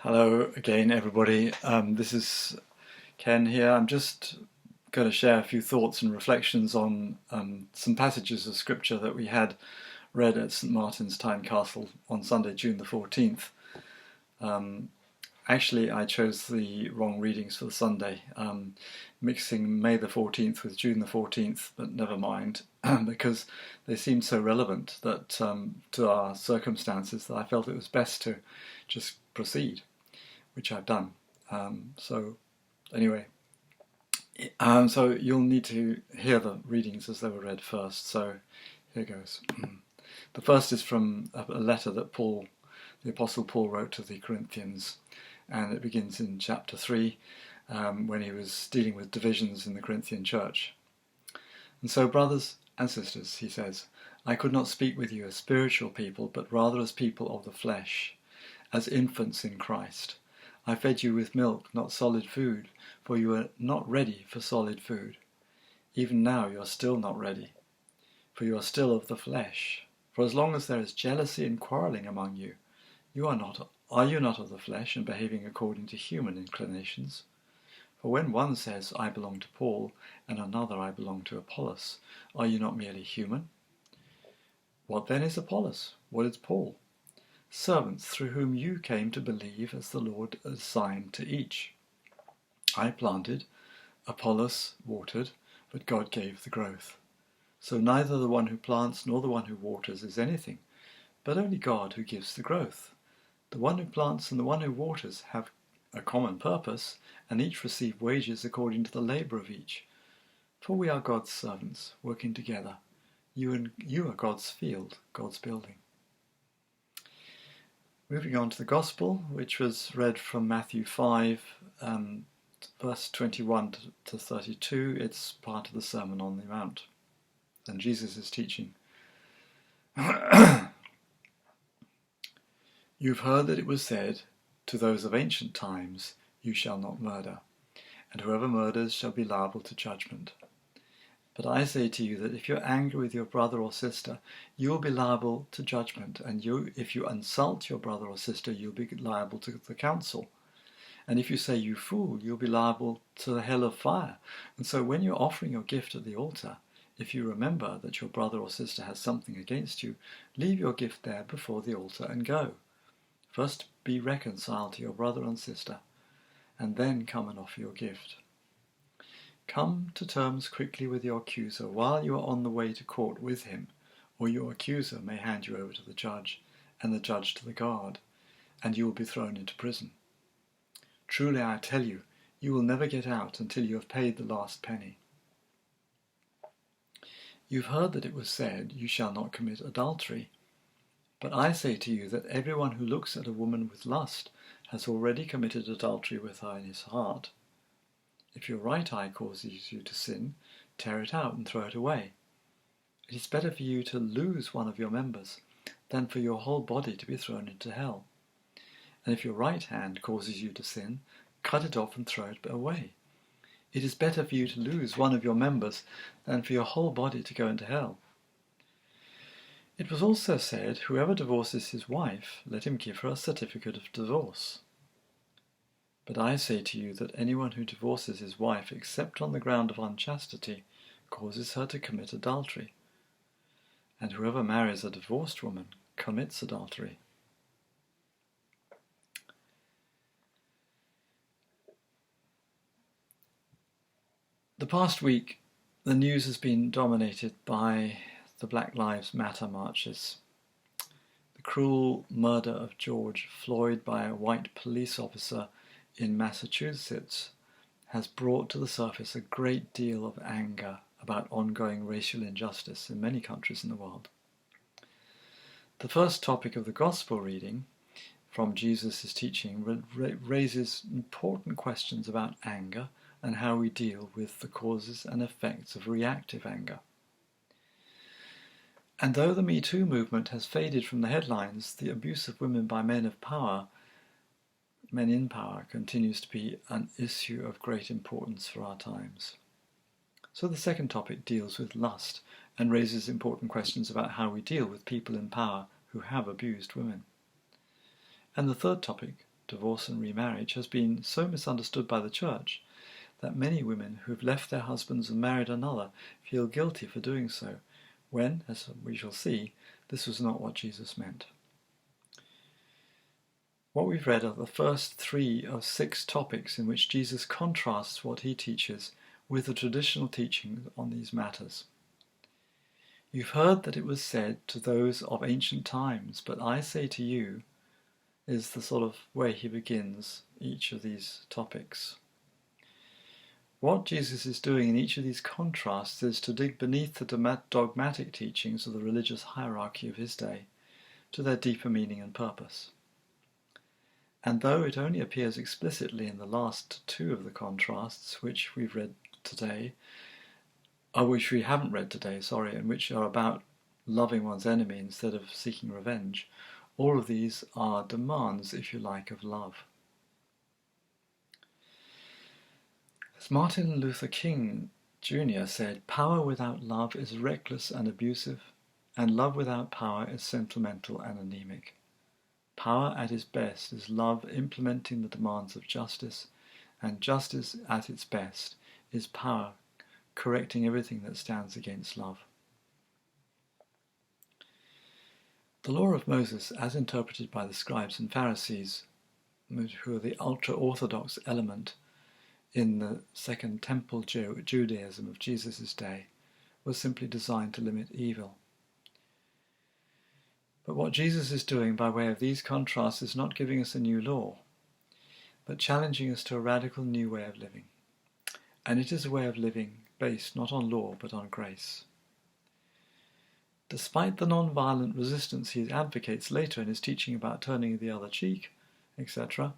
Hello again, everybody. This is Ken here. I'm just going to share a few thoughts and reflections on some passages of scripture that we had read at St Martin's Tyne Castle on Sunday, June the 14th. Actually, I chose the wrong readings for the Sunday, mixing May the 14th with June the 14th, but never mind, because they seemed so relevant that to our circumstances that I felt it was best to just proceed, which I've done. So you'll need to hear the readings as they were read first. So here goes. The first is from a letter that the Apostle Paul wrote to the Corinthians, and it begins in chapter 3 when he was dealing with divisions in the Corinthian church. And so, brothers and sisters, he says, I could not speak with you as spiritual people, but rather as people of the flesh, as infants in Christ. I fed you with milk, not solid food, for you are not ready for solid food. Even now you are still not ready, for you are still of the flesh. For as long as there is jealousy and quarrelling among you, are you not of the flesh and behaving according to human inclinations? For when one says, I belong to Paul, and another, I belong to Apollos, are you not merely human? What then is Apollos? What is Paul? Servants through whom you came to believe as the Lord assigned to each. I planted, Apollos watered, but God gave the growth. So neither the one who plants nor the one who waters is anything, but only God who gives the growth. The one who plants and the one who waters have a common purpose, and each receive wages according to the labour of each. For we are God's servants, working together. You are God's field, God's building. Moving on to the Gospel, which was read from Matthew 5, verse 21 to 32. It's part of the Sermon on the Mount. And Jesus is teaching. You've heard that it was said to those of ancient times, you shall not murder, and whoever murders shall be liable to judgment. But I say to you that if you're angry with your brother or sister, you will be liable to judgment, and if you insult your brother or sister, you'll be liable to the council. And if you say, you fool, you'll be liable to the hell of fire. And so when you're offering your gift at the altar, if you remember that your brother or sister has something against you, leave your gift there before the altar and go. First be reconciled to your brother and sister, and then come and offer your gift. Come to terms quickly with your accuser while you are on the way to court with him, or your accuser may hand you over to the judge, and the judge to the guard, and you will be thrown into prison. Truly I tell you, you will never get out until you have paid the last penny. You've heard that it was said, you shall not commit adultery. But I say to you that everyone who looks at a woman with lust has already committed adultery with her in his heart. If your right eye causes you to sin, tear it out and throw it away. It is better for you to lose one of your members than for your whole body to be thrown into hell. And if your right hand causes you to sin, cut it off and throw it away. It is better for you to lose one of your members than for your whole body to go into hell. It was also said, whoever divorces his wife, let him give her a certificate of divorce. But I say to you that anyone who divorces his wife except on the ground of unchastity causes her to commit adultery. And whoever marries a divorced woman commits adultery. The past week, the news has been dominated by the Black Lives Matter marches. The cruel murder of George Floyd by a white police officer in Massachusetts has brought to the surface a great deal of anger about ongoing racial injustice in many countries in the world. The first topic of the Gospel reading from Jesus' teaching raises important questions about anger and how we deal with the causes and effects of reactive anger. And though the Me Too movement has faded from the headlines, the abuse of women by men in power, continues to be an issue of great importance for our times. So the second topic deals with lust and raises important questions about how we deal with people in power who have abused women. And the third topic divorce and remarriage, has been so misunderstood by the Church that many women who have left their husbands and married another feel guilty for doing so, when, as we shall see, this was not what Jesus meant. What we've read are the first 3 of 6 topics in which Jesus contrasts what he teaches with the traditional teaching on these matters. You've heard that it was said to those of ancient times, but I say to you, is the sort of way he begins each of these topics. What Jesus is doing in each of these contrasts is to dig beneath the dogmatic teachings of the religious hierarchy of his day to their deeper meaning and purpose. And though it only appears explicitly in the last 2 of the contrasts, which we've read today, which we haven't read today, and which are about loving one's enemy instead of seeking revenge, all of these are demands, if you like, of love. As Martin Luther King Jr. said, power without love is reckless and abusive, and love without power is sentimental and anemic. Power at its best is love implementing the demands of justice, and justice at its best is power correcting everything that stands against love. The law of Moses, as interpreted by the scribes and Pharisees, who are the ultra-orthodox element in the Second Temple Judaism of Jesus' day, was simply designed to limit evil. But what Jesus is doing by way of these contrasts is not giving us a new law, but challenging us to a radical new way of living. And it is a way of living based not on law but on grace. Despite the non-violent resistance he advocates later in his teaching about turning the other cheek, etc.,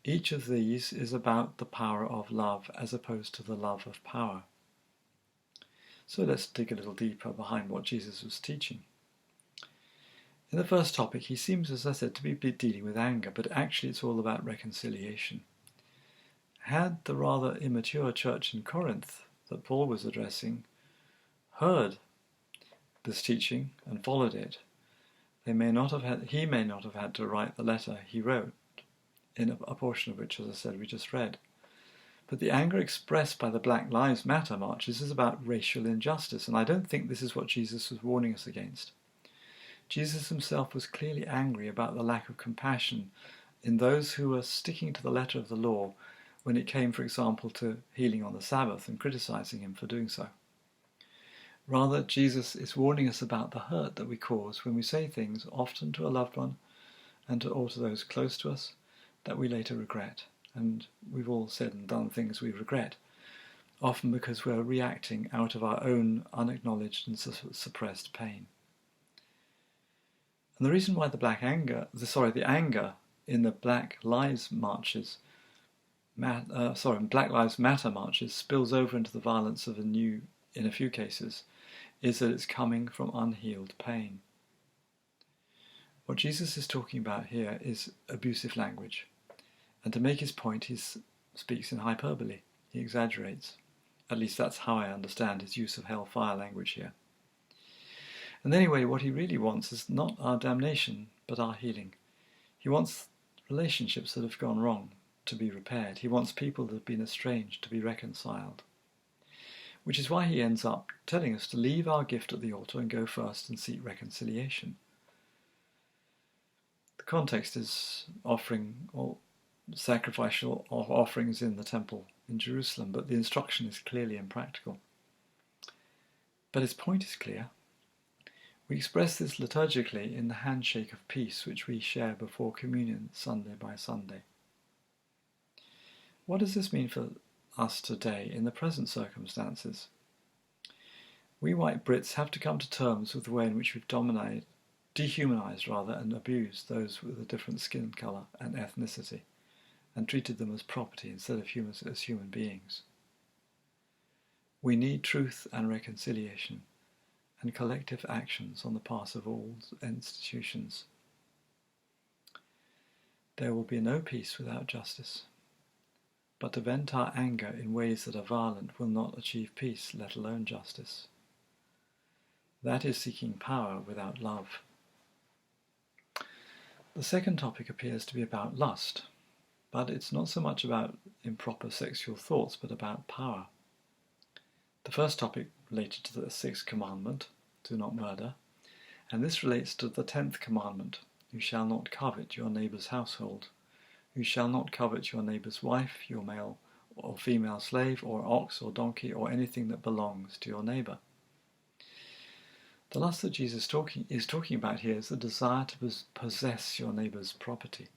each of these is about the power of love as opposed to the love of power. So let's dig a little deeper behind what Jesus was teaching. In the first topic, he seems, as I said, to be dealing with anger, but actually it's all about reconciliation. Had the rather immature church in Corinth that Paul was addressing heard this teaching and followed it, he may not have had to write the letter he wrote, in a portion of which, as I said, we just read. But the anger expressed by the Black Lives Matter marches is about racial injustice, and I don't think this is what Jesus was warning us against. Jesus himself was clearly angry about the lack of compassion in those who were sticking to the letter of the law when it came, for example, to healing on the Sabbath and criticizing him for doing so. Rather, Jesus is warning us about the hurt that we cause when we say things, often to a loved one or to those close to us, that we later regret. And we've all said and done things we regret, often because we're reacting out of our own unacknowledged and suppressed pain. And the reason why the anger in the Black Lives Matter marches spills over into the violence of in a few cases, is that it's coming from unhealed pain. What Jesus is talking about here is abusive language. And to make his point, he speaks in hyperbole. He exaggerates. At least that's how I understand his use of hellfire language here. And anyway, what he really wants is not our damnation, but our healing. He wants relationships that have gone wrong to be repaired. He wants people that have been estranged to be reconciled. Which is why he ends up telling us to leave our gift at the altar and go first and seek reconciliation. The context is offering sacrificial offerings in the temple in Jerusalem, but the instruction is clearly impractical. But his point is clear. We express this liturgically in the handshake of peace which we share before communion Sunday by Sunday. What does this mean for us today in the present circumstances? We white Brits have to come to terms with the way in which we've dehumanized and abused those with a different skin colour and ethnicity, and treated them as property instead of as human beings. We need truth and reconciliation, and collective actions on the part of all institutions. There will be no peace without justice, but to vent our anger in ways that are violent will not achieve peace, let alone justice. That is seeking power without love. The second topic appears to be about lust, but it's not so much about improper sexual thoughts, but about power. The first topic related to the sixth commandment, do not murder, and this relates to the 10th commandment, you shall not covet your neighbour's household. You shall not covet your neighbour's wife, your male or female slave, or ox or donkey, or anything that belongs to your neighbour. The lust that Jesus is talking about here is the desire to possess your neighbour's property.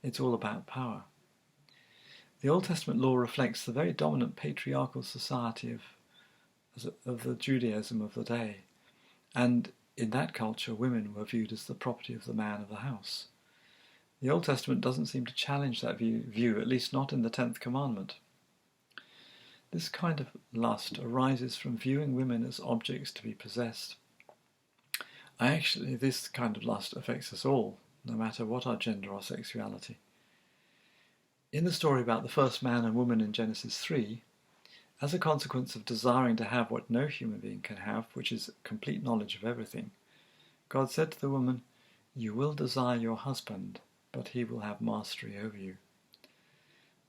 It's all about power. The Old Testament law reflects the very dominant patriarchal society of the Judaism of the day, and in that culture women were viewed as the property of the man of the house. The Old Testament doesn't seem to challenge that view, at least not in the 10th commandment. This kind of lust arises from viewing women as objects to be possessed. Actually, this kind of lust affects us all, no matter what our gender or sexuality. In the story about the first man and woman in Genesis 3, as a consequence of desiring to have what no human being can have, which is complete knowledge of everything, God said to the woman, "You will desire your husband, but he will have mastery over you."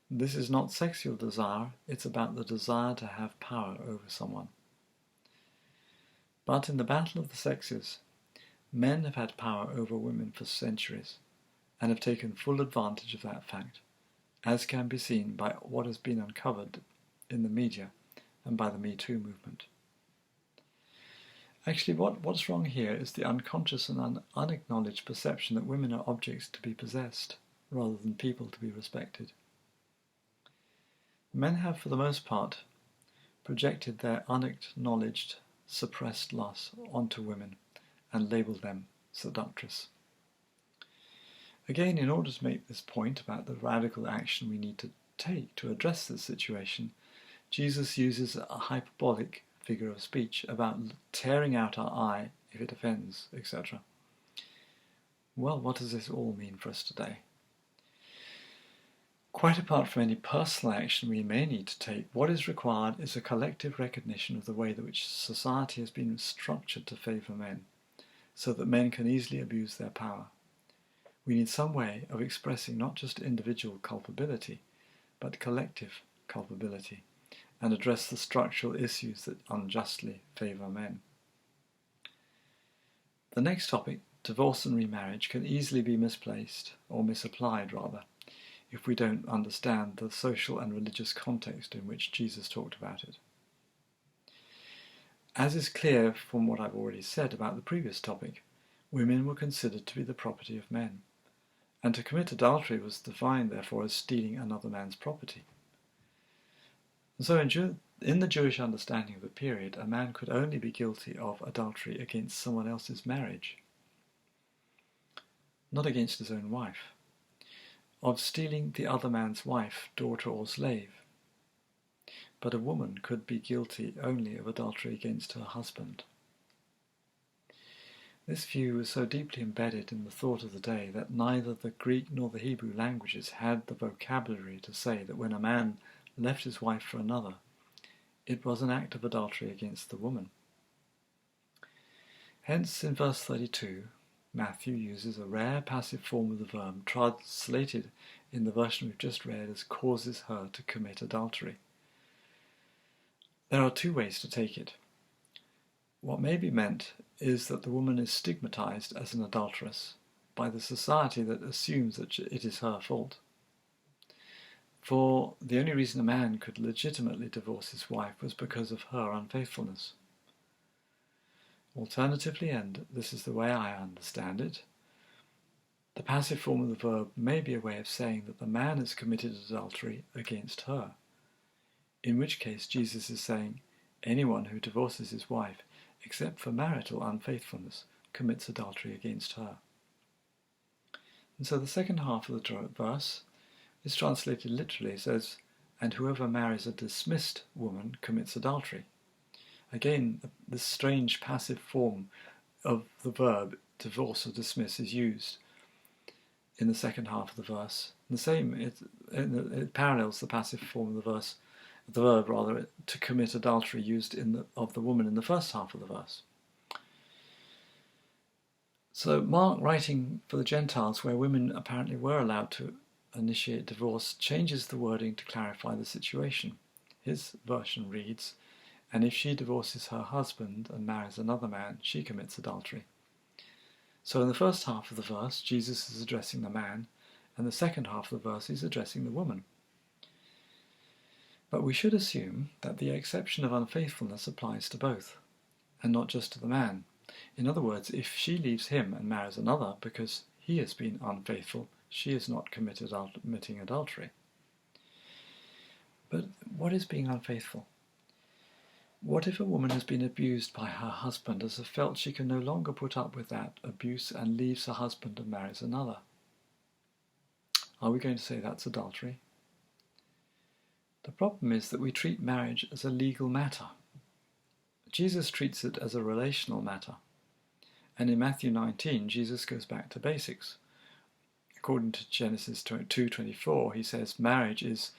This is not sexual desire, it's about the desire to have power over someone. But in the battle of the sexes, men have had power over women for centuries, and have taken full advantage of that fact, as can be seen by what has been uncovered in the media and by the Me Too movement. Actually, what's wrong here is the unconscious and unacknowledged perception that women are objects to be possessed, rather than people to be respected. Men have, for the most part, projected their unacknowledged, suppressed lust onto women and labelled them seductress. Again, in order to make this point about the radical action we need to take to address this situation, Jesus uses a hyperbolic figure of speech about tearing out our eye if it offends, etc. Well, what does this all mean for us today? Quite apart from any personal action we may need to take, what is required is a collective recognition of the way in which society has been structured to favour men, so that men can easily abuse their power. We need some way of expressing not just individual culpability, but collective culpability, and address the structural issues that unjustly favour men. The next topic, divorce and remarriage, can easily be misplaced, or misapplied rather, if we don't understand the social and religious context in which Jesus talked about it. As is clear from what I've already said about the previous topic, women were considered to be the property of men, and to commit adultery was defined therefore as stealing another man's property. And so in the Jewish understanding of the period, a man could only be guilty of adultery against someone else's marriage, not against his own wife, of stealing the other man's wife, daughter or slave. But a woman could be guilty only of adultery against her husband. This view was so deeply embedded in the thought of the day that neither the Greek nor the Hebrew languages had the vocabulary to say that when a man left his wife for another, it was an act of adultery against the woman. Hence, in verse 32, Matthew uses a rare passive form of the verb, translated in the version we've just read as causes her to commit adultery. There are two ways to take it. What may be meant is that the woman is stigmatized as an adulteress by the society that assumes that it is her fault. For the only reason a man could legitimately divorce his wife was because of her unfaithfulness. Alternatively, and this is the way I understand it, the passive form of the verb may be a way of saying that the man has committed adultery against her, in which case Jesus is saying anyone who divorces his wife, except for marital unfaithfulness, commits adultery against her. And so the second half of the verse is translated literally. It says, and whoever marries a dismissed woman commits adultery. Again, this strange passive form of the verb divorce or dismiss is used in the second half of the verse. The same, it parallels the passive form of the verb to commit adultery used of the woman in the first half of the verse. So Mark, writing for the Gentiles, where women apparently were allowed to initiate divorce, changes the wording to clarify the situation. His version reads, "And if she divorces her husband and marries another man, she commits adultery." So in the first half of the verse, Jesus is addressing the man, and the second half of the verse is addressing the woman. But we should assume that the exception of unfaithfulness applies to both, and not just to the man. In other words, if she leaves him and marries another because he has been unfaithful, she is not committing adultery. But what is being unfaithful? What if a woman has been abused by her husband, has felt she can no longer put up with that abuse and leaves her husband and marries another? Are we going to say that's adultery? The problem is that we treat marriage as a legal matter. Jesus treats it as a relational matter. And in Matthew 19, Jesus goes back to basics. According to Genesis 2:24, he says marriage is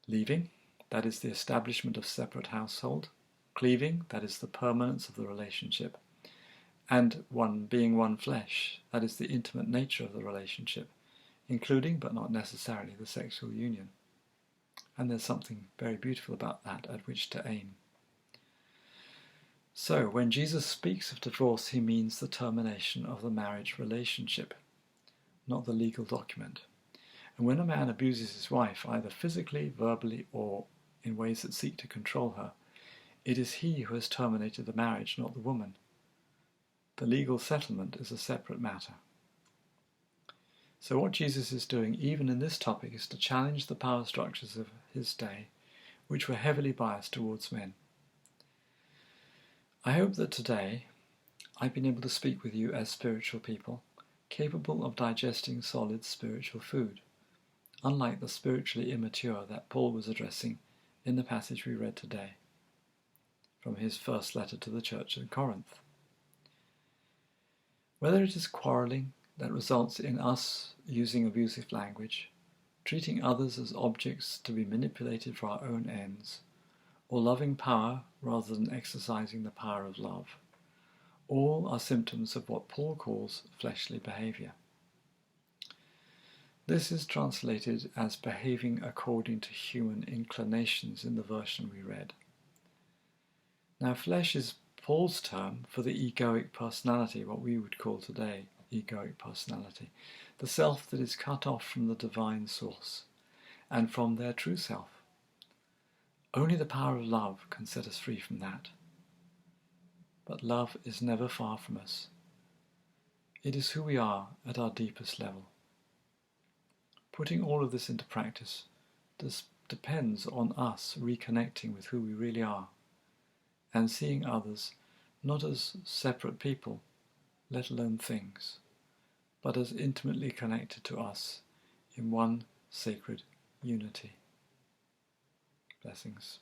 leaving, that is the establishment of separate household; cleaving, that is the permanence of the relationship; and being one flesh, that is the intimate nature of the relationship, including but not necessarily the sexual union. And there's something very beautiful about that at which to aim. So, when Jesus speaks of divorce, he means the termination of the marriage relationship, not the legal document. And when a man abuses his wife, either physically, verbally, or in ways that seek to control her, it is he who has terminated the marriage, not the woman. The legal settlement is a separate matter. So what Jesus is doing, even in this topic, is to challenge the power structures of his day, which were heavily biased towards men. I hope that today I've been able to speak with you as spiritual people, capable of digesting solid spiritual food, unlike the spiritually immature that Paul was addressing in the passage we read today from his first letter to the church in Corinth. Whether it is quarrelling that results in us using abusive language, treating others as objects to be manipulated for our own ends, or loving power rather than exercising the power of love, all are symptoms of what Paul calls fleshly behavior. This is translated as behaving according to human inclinations in the version we read. Now, flesh is Paul's term for the egoic personality, what we would call today egoic personality, the self that is cut off from the divine source and from their true self. Only the power of love can set us free from that. But love is never far from us. It is who we are at our deepest level. Putting all of this into practice depends on us reconnecting with who we really are and seeing others not as separate people, let alone things, but as intimately connected to us in one sacred unity. Blessings.